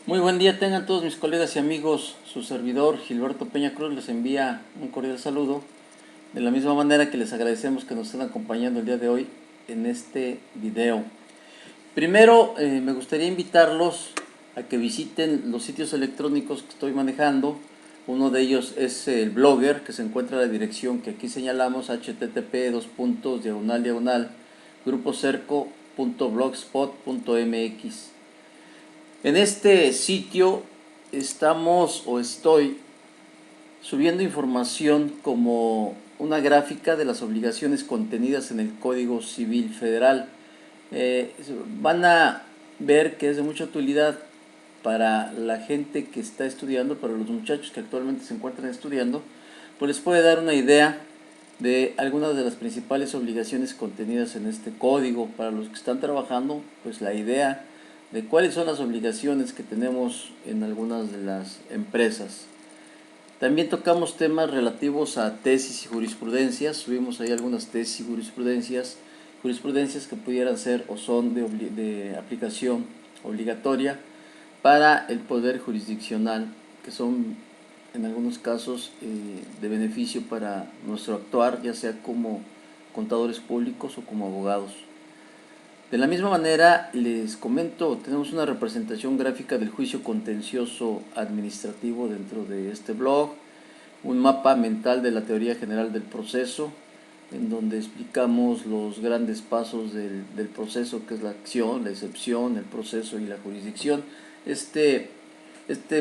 Muy buen día tengan todos mis colegas y amigos. Su servidor Gilberto Peña Cruz les envía un cordial saludo. De la misma manera que les agradecemos que nos estén acompañando el día de hoy en este video. Primero me gustaría invitarlos a que visiten los sitios electrónicos que estoy manejando. Uno de ellos es el Blogger, que se encuentra a la dirección que aquí señalamos: http://grupocerco.blogspot.mx. En este sitio estoy subiendo información como una gráfica de las obligaciones contenidas en el Código Civil Federal. Van a ver que es de mucha utilidad para la gente que está estudiando, para los muchachos que actualmente se encuentran estudiando, pues les puede dar una idea de algunas de las principales obligaciones contenidas en este código. Para los que están trabajando, pues la idea de cuáles son las obligaciones que tenemos en algunas de las empresas. También tocamos temas relativos a tesis y jurisprudencias. Subimos ahí algunas tesis y jurisprudencias que pudieran ser o son de aplicación obligatoria para el poder jurisdiccional, que son en algunos casos de beneficio para nuestro actuar, ya sea como contadores públicos o como abogados. De la misma manera, les comento, tenemos una representación gráfica del juicio contencioso administrativo dentro de este blog, un mapa mental de la teoría general del proceso, en donde explicamos los grandes pasos del proceso, que es la acción, la excepción, el proceso y la jurisdicción. Este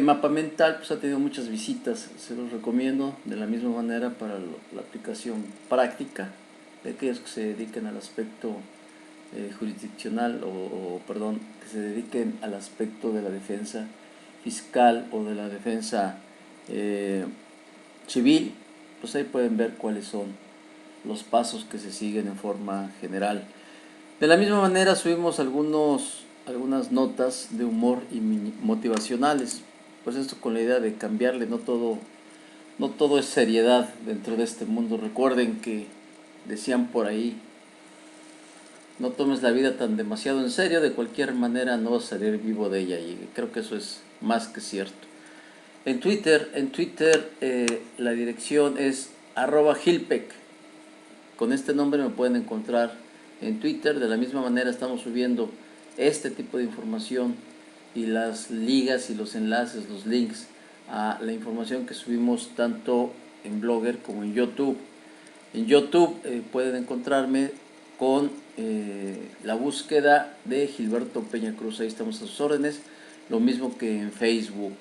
mapa mental pues ha tenido muchas visitas, se los recomiendo de la misma manera para la aplicación práctica de aquellos que se dediquen al aspecto jurisdiccional perdón, que se dediquen al aspecto de la defensa fiscal o de la defensa civil. Pues ahí pueden ver cuáles son los pasos que se siguen en forma general. De la misma manera subimos algunas notas de humor y motivacionales, pues esto con la idea de cambiarle. No todo es seriedad dentro de este mundo. Recuerden que decían por ahí: no tomes la vida tan demasiado en serio, de cualquier manera no vas a salir vivo de ella. Y creo que eso es más que cierto. En Twitter la dirección es @Gilpec. Con este nombre me pueden encontrar en Twitter. De la misma manera estamos subiendo este tipo de información y las ligas y los enlaces, los links a la información que subimos tanto en Blogger como en YouTube. En YouTube pueden encontrarme con la búsqueda de Gilberto Peña Cruz. Ahí estamos a sus órdenes, lo mismo que en Facebook.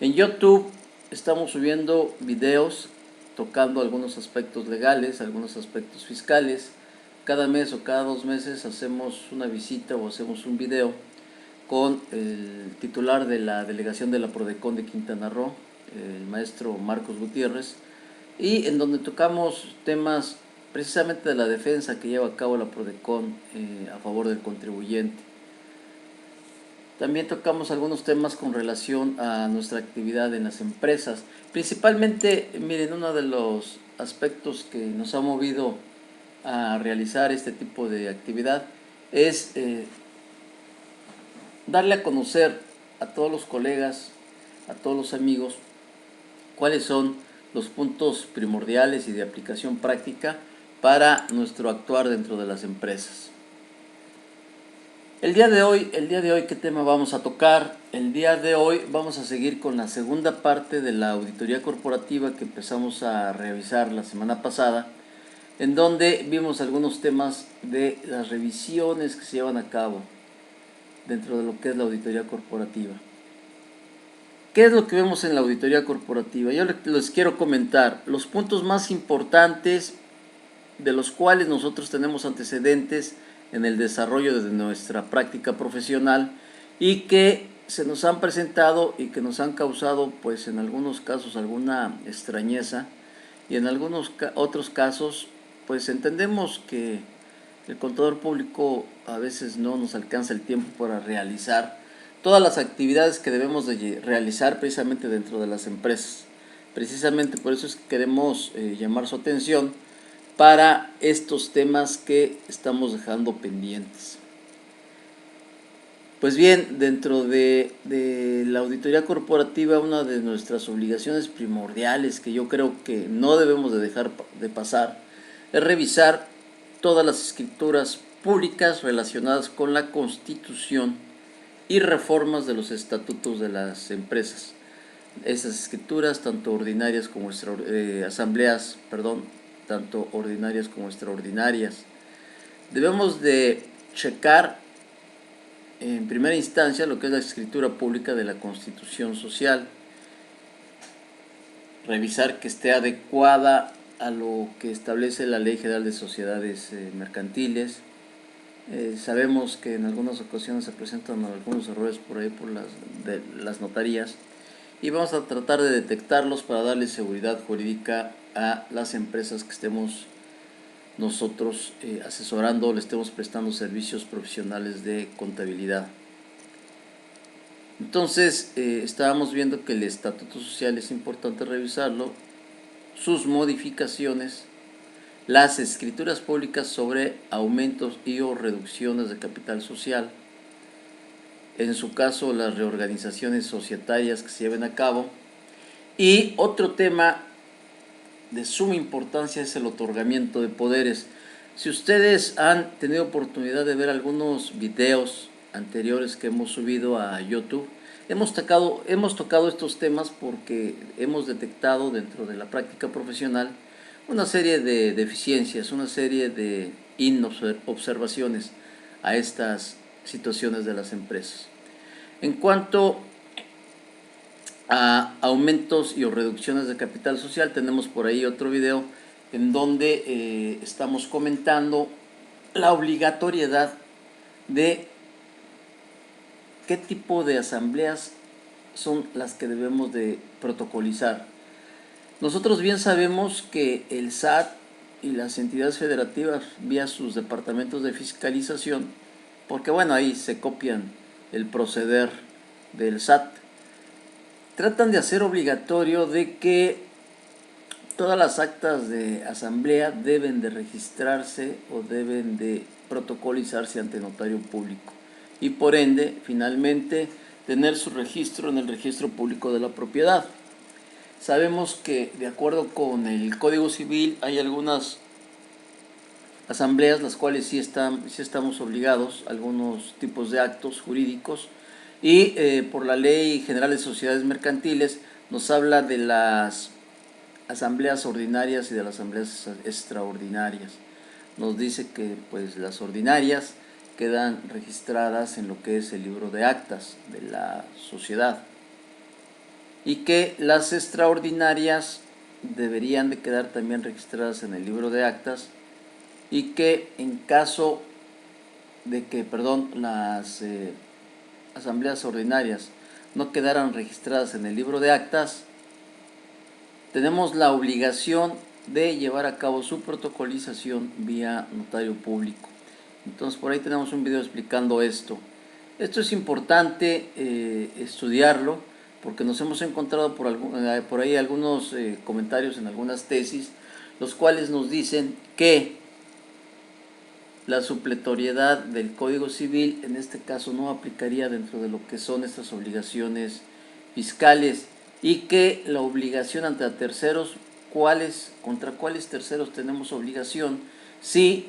En YouTube estamos subiendo videos tocando algunos aspectos legales, algunos aspectos fiscales. Cada mes o cada 2 meses hacemos una visita o hacemos un video con el titular de la delegación de la Prodecon de Quintana Roo, el maestro Marcos Gutiérrez, y en donde tocamos temas precisamente de la defensa que lleva a cabo la Prodecon a favor del contribuyente. También tocamos algunos temas con relación a nuestra actividad en las empresas. Principalmente, miren, uno de los aspectos que nos ha movido a realizar este tipo de actividad es darle a conocer a todos los colegas, a todos los amigos, cuáles son los puntos primordiales y de aplicación práctica para nuestro actuar dentro de las empresas. El día de hoy, ¿qué tema vamos a tocar? El día de hoy vamos a seguir con la segunda parte de la auditoría corporativa que empezamos a revisar la semana pasada, en donde vimos algunos temas de las revisiones que se llevan a cabo dentro de lo que es la auditoría corporativa. ¿Qué es lo que vemos en la auditoría corporativa? Yo les quiero comentar los puntos más importantes de los cuales nosotros tenemos antecedentes en el desarrollo de nuestra práctica profesional y que se nos han presentado y que nos han causado, pues en algunos casos, alguna extrañeza, y en algunos otros casos pues entendemos que el contador público a veces no nos alcanza el tiempo para realizar todas las actividades que debemos de realizar precisamente dentro de las empresas. Precisamente por eso es que queremos llamar su atención para estos temas que estamos dejando pendientes. Pues bien, dentro de la auditoría corporativa, una de nuestras obligaciones primordiales que yo creo que no debemos de dejar de pasar es revisar todas las escrituras públicas relacionadas con la Constitución y reformas de los estatutos de las empresas. Esas escrituras, tanto ordinarias como asambleas, tanto ordinarias como extraordinarias. Debemos de checar en primera instancia lo que es la escritura pública de la Constitución Social, revisar que esté adecuada a lo que establece la Ley General de Sociedades Mercantiles. Sabemos que en algunas ocasiones se presentan algunos errores por ahí por las notarías, y vamos a tratar de detectarlos para darle seguridad jurídica a las empresas que estemos nosotros asesorando o le estemos prestando servicios profesionales de contabilidad. Entonces estábamos viendo que el estatuto social es importante revisarlo, sus modificaciones, las escrituras públicas sobre aumentos y o reducciones de capital social, en su caso las reorganizaciones societarias que se lleven a cabo, y otro tema de suma importancia es el otorgamiento de poderes. Si ustedes han tenido oportunidad de ver algunos videos anteriores que hemos subido a YouTube, hemos tocado estos temas porque hemos detectado dentro de la práctica profesional una serie de deficiencias, una serie de inobservaciones a estas situaciones de las empresas. En cuanto a aumentos y o reducciones de capital social, tenemos por ahí otro video en donde estamos comentando la obligatoriedad de qué tipo de asambleas son las que debemos de protocolizar. Nosotros bien sabemos que el SAT y las entidades federativas, vía sus departamentos de fiscalización, porque bueno, ahí se copian el proceder del SAT, tratan de hacer obligatorio de que todas las actas de asamblea deben de registrarse o deben de protocolizarse ante notario público y por ende, finalmente, tener su registro en el registro público de la propiedad. Sabemos que de acuerdo con el Código Civil hay algunas asambleas las cuales sí estamos obligados a algunos tipos de actos jurídicos, y por la Ley General de Sociedades Mercantiles nos habla de las asambleas ordinarias y de las asambleas extraordinarias. Nos dice que pues las ordinarias quedan registradas en lo que es el libro de actas de la sociedad y que las extraordinarias deberían de quedar también registradas en el libro de actas, y que en caso de que, las asambleas ordinarias no quedaran registradas en el libro de actas, tenemos la obligación de llevar a cabo su protocolización vía notario público. Entonces por ahí tenemos un video explicando esto. Esto es importante estudiarlo porque nos hemos encontrado por ahí algunos comentarios en algunas tesis, los cuales nos dicen que la supletoriedad del Código Civil en este caso no aplicaría dentro de lo que son estas obligaciones fiscales, y que la obligación ante terceros, contra cuáles terceros tenemos obligación si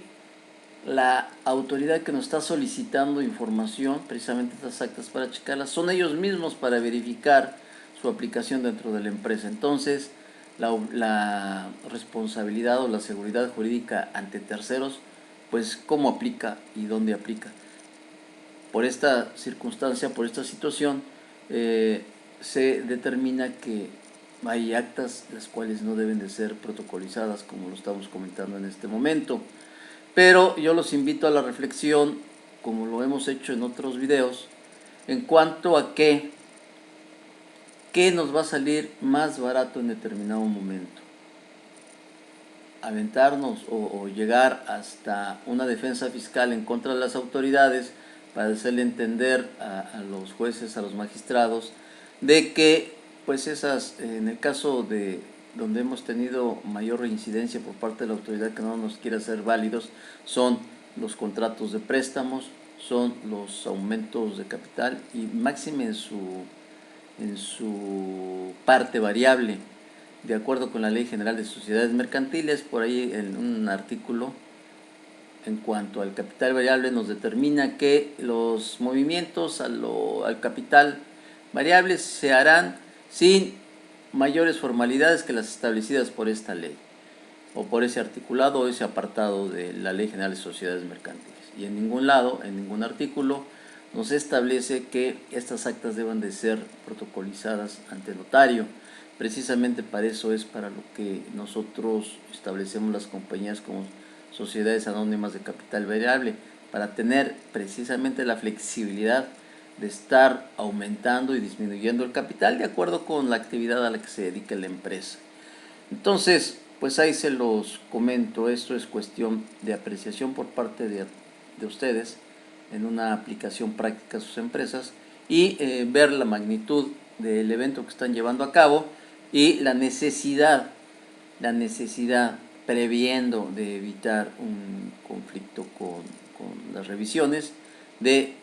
la autoridad que nos está solicitando información, precisamente estas actas para checarlas, son ellos mismos para verificar su aplicación dentro de la empresa. Entonces la responsabilidad o la seguridad jurídica ante terceros, pues cómo aplica y dónde aplica. Por esta circunstancia, por esta situación, se determina que hay actas las cuales no deben de ser protocolizadas, como lo estamos comentando en este momento. Pero yo los invito a la reflexión, como lo hemos hecho en otros videos, en cuanto a qué nos va a salir más barato en determinado momento. Aventarnos o llegar hasta una defensa fiscal en contra de las autoridades para hacerle entender a los jueces, a los magistrados, de que pues en el caso de donde hemos tenido mayor reincidencia por parte de la autoridad que no nos quiere hacer válidos, son los contratos de préstamos, son los aumentos de capital y máxime en su parte variable. De acuerdo con la Ley General de Sociedades Mercantiles, por ahí en un artículo en cuanto al capital variable nos determina que los movimientos al capital variable se harán sin mayores formalidades que las establecidas por esta ley o por ese articulado o ese apartado de la Ley General de Sociedades Mercantiles. Y en ningún lado, en ningún artículo, nos establece que estas actas deban de ser protocolizadas ante notario. Precisamente para eso es para lo que nosotros establecemos las compañías como sociedades anónimas de capital variable, para tener precisamente la flexibilidad de estar aumentando y disminuyendo el capital de acuerdo con la actividad a la que se dedique la empresa. Entonces, pues ahí se los comento, esto es cuestión de apreciación por parte de ustedes en una aplicación práctica a sus empresas y ver la magnitud del evento que están llevando a cabo y la necesidad previendo de evitar un conflicto con las revisiones de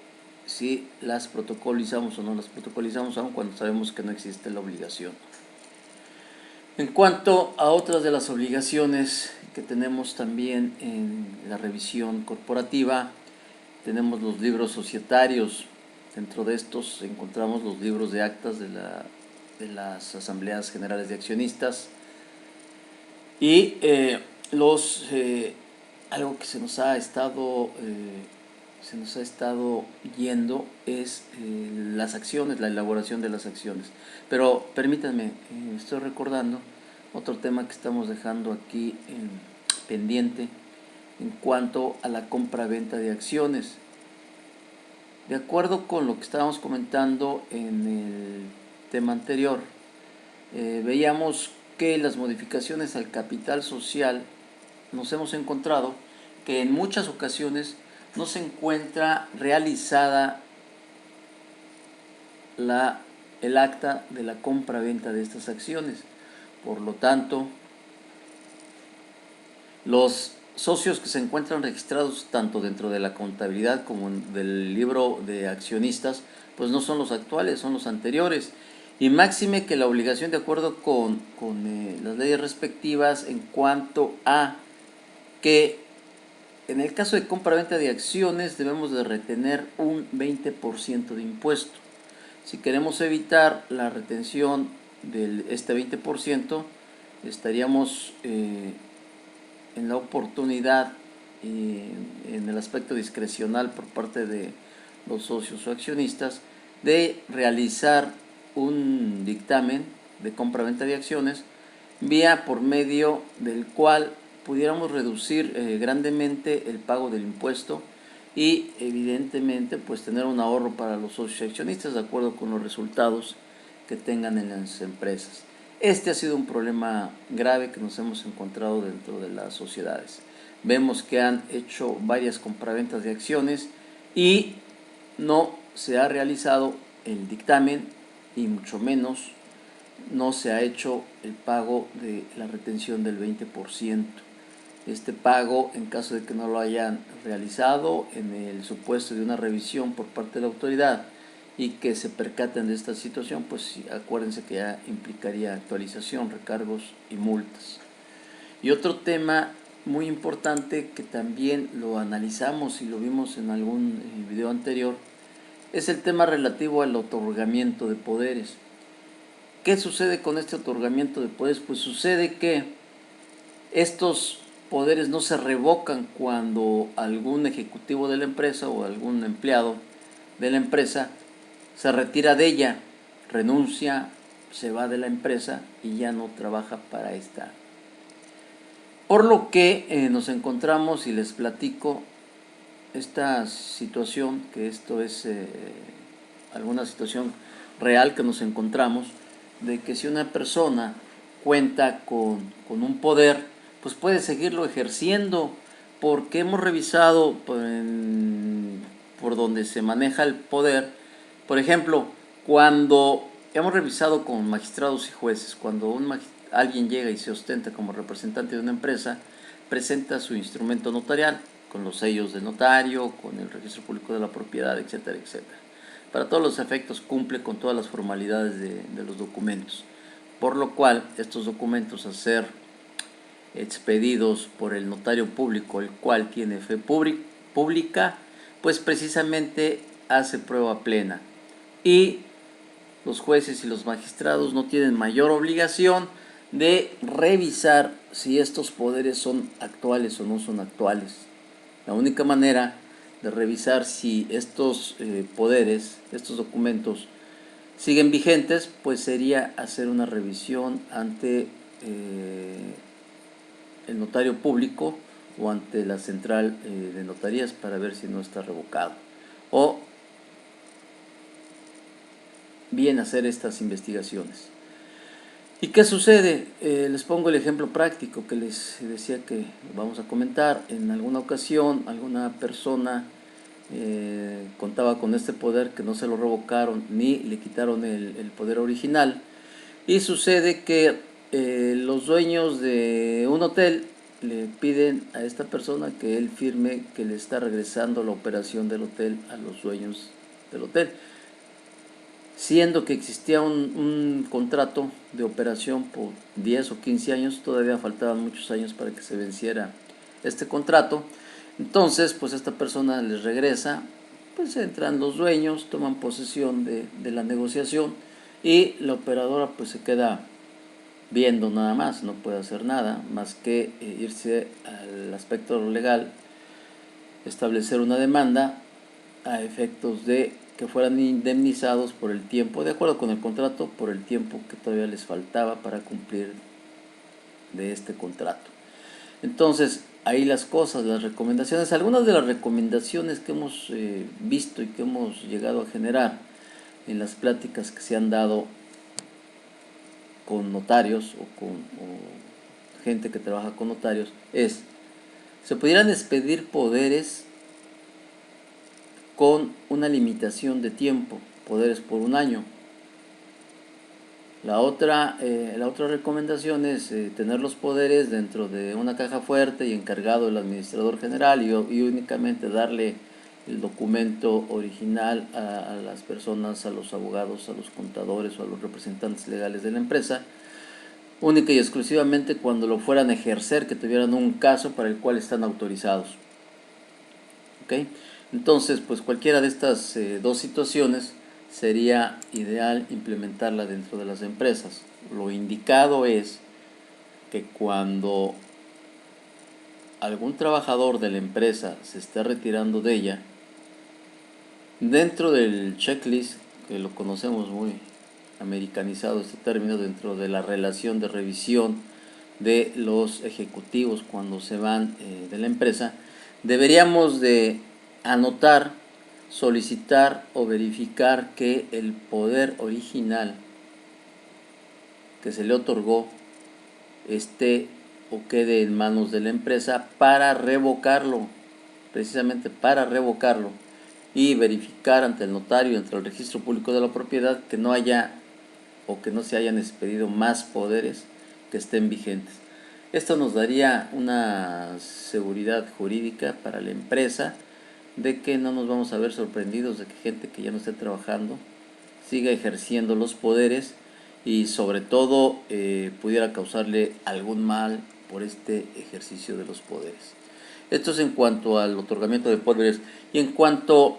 si las protocolizamos o no las protocolizamos, aun cuando sabemos que no existe la obligación. En cuanto a otras de las obligaciones que tenemos también en la revisión corporativa, tenemos los libros societarios. Dentro de estos encontramos los libros de actas de las asambleas generales de accionistas y algo que se nos ha estado yendo es las acciones, la elaboración de las acciones. Pero permítanme, estoy recordando otro tema que estamos dejando aquí pendiente en cuanto a la compra-venta de acciones. De acuerdo con lo que estábamos comentando en el tema anterior, veíamos que las modificaciones al capital social nos hemos encontrado que en muchas ocasiones no se encuentra realizada el acta de la compra-venta de estas acciones. Por lo tanto, los socios que se encuentran registrados tanto dentro de la contabilidad como del libro de accionistas, pues no son los actuales, son los anteriores. Y máxime que la obligación, de acuerdo con las leyes respectivas, en cuanto a que en el caso de compra-venta de acciones debemos de retener un 20% de impuesto. Si queremos evitar la retención de este 20%, estaríamos en la oportunidad en el aspecto discrecional por parte de los socios o accionistas de realizar un dictamen de compra-venta de acciones vía por medio del cual pudiéramos reducir grandemente el pago del impuesto y evidentemente pues tener un ahorro para los socios accionistas de acuerdo con los resultados que tengan en las empresas. Este ha sido un problema grave que nos hemos encontrado dentro de las sociedades. Vemos que han hecho varias compraventas de acciones y no se ha realizado el dictamen y mucho menos no se ha hecho el pago de la retención del 20%. Este pago, en caso de que no lo hayan realizado, en el supuesto de una revisión por parte de la autoridad y que se percaten de esta situación, pues acuérdense que ya implicaría actualización, recargos y multas. Y otro tema muy importante que también lo analizamos y lo vimos en algún video anterior es el tema relativo al otorgamiento de poderes. ¿Qué sucede con este otorgamiento de poderes? Pues sucede que estos poderes no se revocan cuando algún ejecutivo de la empresa o algún empleado de la empresa se retira de ella, renuncia, se va de la empresa y ya no trabaja para esta. Por lo que nos encontramos y les platico esta situación, que esto es alguna situación real que nos encontramos, de que si una persona cuenta con un poder, pues puede seguirlo ejerciendo, porque hemos revisado por donde se maneja el poder. Por ejemplo, cuando hemos revisado con magistrados y jueces, cuando alguien llega y se ostenta como representante de una empresa, presenta su instrumento notarial, con los sellos del notario, con el registro público de la propiedad, etcétera, etcétera. Para todos los efectos cumple con todas las formalidades de los documentos, por lo cual estos documentos a ser expedidos por el notario público, el cual tiene fe pública, pues precisamente hace prueba plena, y los jueces y los magistrados no tienen mayor obligación de revisar si estos poderes son actuales o no son actuales. La única manera de revisar si estos poderes, estos documentos siguen vigentes, pues sería hacer una revisión ante el notario público o ante la central de notarías para ver si no está revocado, o bien hacer estas investigaciones. ¿Y qué sucede? Les pongo el ejemplo práctico que les decía que vamos a comentar. En alguna ocasión alguna persona contaba con este poder que no se lo revocaron ni le quitaron el poder original, y sucede que los dueños de un hotel le piden a esta persona que él firme que le está regresando la operación del hotel a los dueños del hotel, siendo que existía un contrato de operación por 10 o 15 años, todavía faltaban muchos años para que se venciera este contrato. Entonces, pues esta persona les regresa, pues entran los dueños, toman posesión de la negociación, y la operadora pues se queda viendo nada más, no puede hacer nada más que irse al aspecto legal, establecer una demanda a efectos de que fueran indemnizados por el tiempo, de acuerdo con el contrato, por el tiempo que todavía les faltaba para cumplir de este contrato. Entonces, ahí las cosas, las recomendaciones, algunas de las recomendaciones que hemos visto y que hemos llegado a generar en las pláticas que se han dado con notarios o gente que trabaja con notarios es: se pudieran expedir poderes con una limitación de tiempo, poderes por un año. La otra recomendación es tener los poderes dentro de una caja fuerte y encargado el administrador general, y únicamente darle el documento original a las personas, a los abogados, a los contadores o a los representantes legales de la empresa, única y exclusivamente cuando lo fueran a ejercer, que tuvieran un caso para el cual están autorizados. ¿Okay? Entonces, pues cualquiera de estas dos situaciones sería ideal implementarla dentro de las empresas. Lo indicado es que cuando algún trabajador de la empresa se esté retirando de ella, dentro del checklist, que lo conocemos muy americanizado este término, dentro de la relación de revisión de los ejecutivos cuando se van de la empresa, deberíamos de anotar, solicitar o verificar que el poder original que se le otorgó esté o quede en manos de la empresa para revocarlo, precisamente para revocarlo, y verificar ante el notario, ante el registro público de la propiedad, que no haya o que no se hayan expedido más poderes que estén vigentes. Esto nos daría una seguridad jurídica para la empresa de que no nos vamos a ver sorprendidos de que gente que ya no esté trabajando siga ejerciendo los poderes, y sobre todo pudiera causarle algún mal por este ejercicio de los poderes. Esto es en cuanto al otorgamiento de poderes. Y en cuanto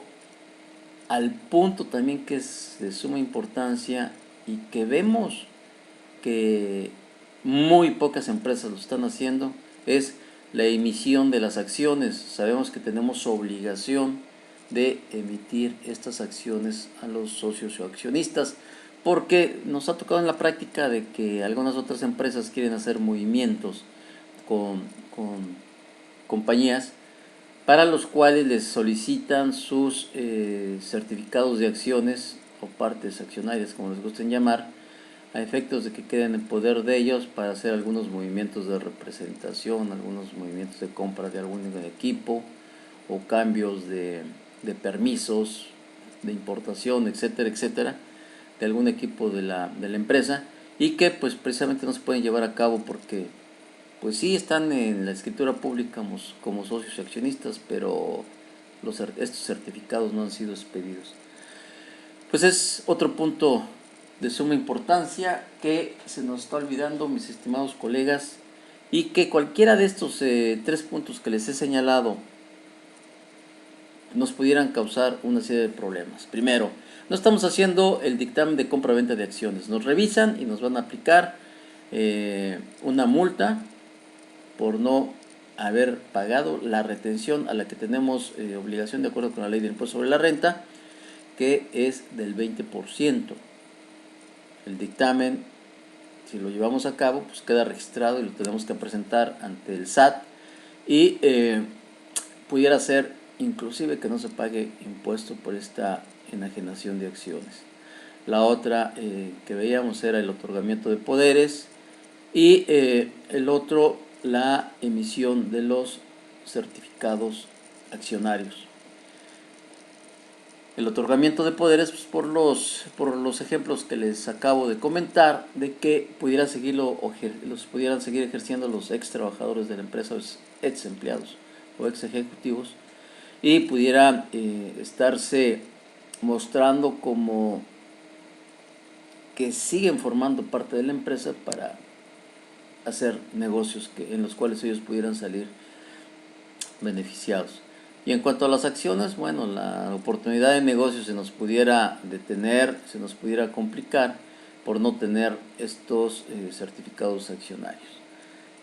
al punto también que es de suma importancia y que vemos que muy pocas empresas lo están haciendo, es la emisión de las acciones. Sabemos que tenemos obligación de emitir estas acciones a los socios o accionistas, porque nos ha tocado en la práctica de que algunas otras empresas quieren hacer movimientos con compañías para los cuales les solicitan sus certificados de acciones o partes accionarias, como les gusten llamar, a efectos de que queden en poder de ellos para hacer algunos movimientos de representación, algunos movimientos de compra de algún equipo o cambios de permisos de importación, etcétera, etcétera, de algún equipo de la empresa, y que pues precisamente no se pueden llevar a cabo porque pues sí están en la escritura pública como socios y accionistas, pero estos certificados no han sido expedidos. Pues es otro punto de suma importancia que se nos está olvidando, mis estimados colegas, y que cualquiera de estos 3 puntos que les he señalado nos pudieran causar una serie de problemas. Primero, no estamos haciendo el dictamen de compra-venta de acciones. Nos revisan y nos van a aplicar una multa por no haber pagado la retención a la que tenemos obligación de acuerdo con la ley del impuesto sobre la renta, que es del 20%. El dictamen, si lo llevamos a cabo, pues queda registrado y lo tenemos que presentar ante el SAT, y pudiera ser inclusive que no se pague impuesto por esta enajenación de acciones. La otra que veíamos era el otorgamiento de poderes, y el otro, la emisión de los certificados accionarios. El otorgamiento de poderes, pues, por los ejemplos que les acabo de comentar, de que pudieran seguir ejerciendo los ex trabajadores de la empresa, los ex empleados o ex ejecutivos, y pudieran estarse mostrando como que siguen formando parte de la empresa para hacer negocios en los cuales ellos pudieran salir beneficiados. Y en cuanto a las acciones, bueno, la oportunidad de negocio se nos pudiera detener, se nos pudiera complicar por no tener estos certificados accionarios.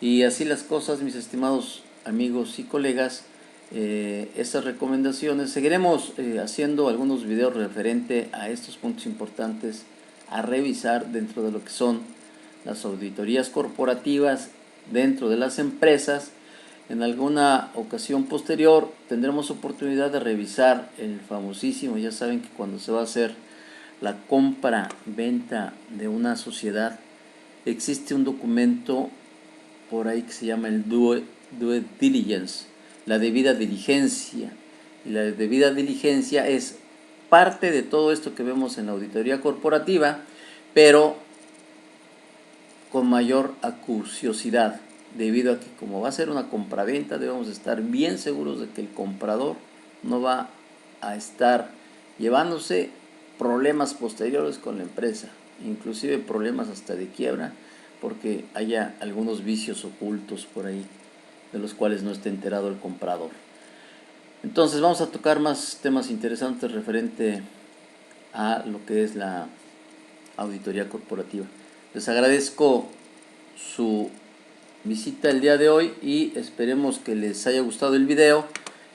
Y así las cosas, mis estimados amigos y colegas, estas recomendaciones. Seguiremos haciendo algunos videos referente a estos puntos importantes a revisar dentro de lo que son las auditorías corporativas dentro de las empresas. En alguna ocasión posterior tendremos oportunidad de revisar el famosísimo, ya saben que cuando se va a hacer la compra-venta de una sociedad, existe un documento por ahí que se llama el due diligence, la debida diligencia. Y la debida diligencia es parte de todo esto que vemos en la auditoría corporativa, pero con mayor acuciosidad, debido a que como va a ser una compraventa, debemos estar bien seguros de que el comprador no va a estar llevándose problemas posteriores con la empresa, inclusive problemas hasta de quiebra, porque haya algunos vicios ocultos por ahí de los cuales no esté enterado el comprador. Entonces vamos a tocar más temas interesantes referente a lo que es la auditoría corporativa. Les agradezco su visita el día de hoy y esperemos que les haya gustado el video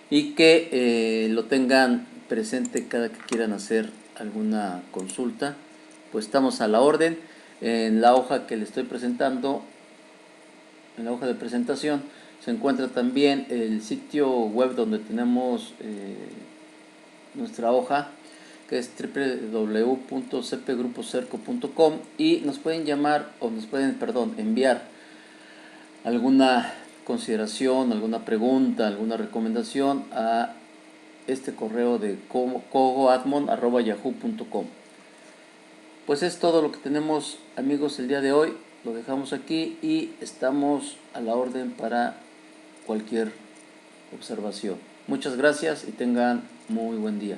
y que lo tengan presente cada que quieran hacer alguna consulta. Pues estamos a la orden. En la hoja que les estoy presentando, en la hoja de presentación, se encuentra también el sitio web donde tenemos nuestra hoja, que es www.cpgrupocerco.com, y nos pueden llamar o nos pueden, enviar alguna consideración, alguna pregunta, alguna recomendación a este correo de cogoadmon@yahoo.com. Pues es todo lo que tenemos, amigos, el día de hoy. Lo dejamos aquí y estamos a la orden para cualquier observación. Muchas gracias y tengan muy buen día.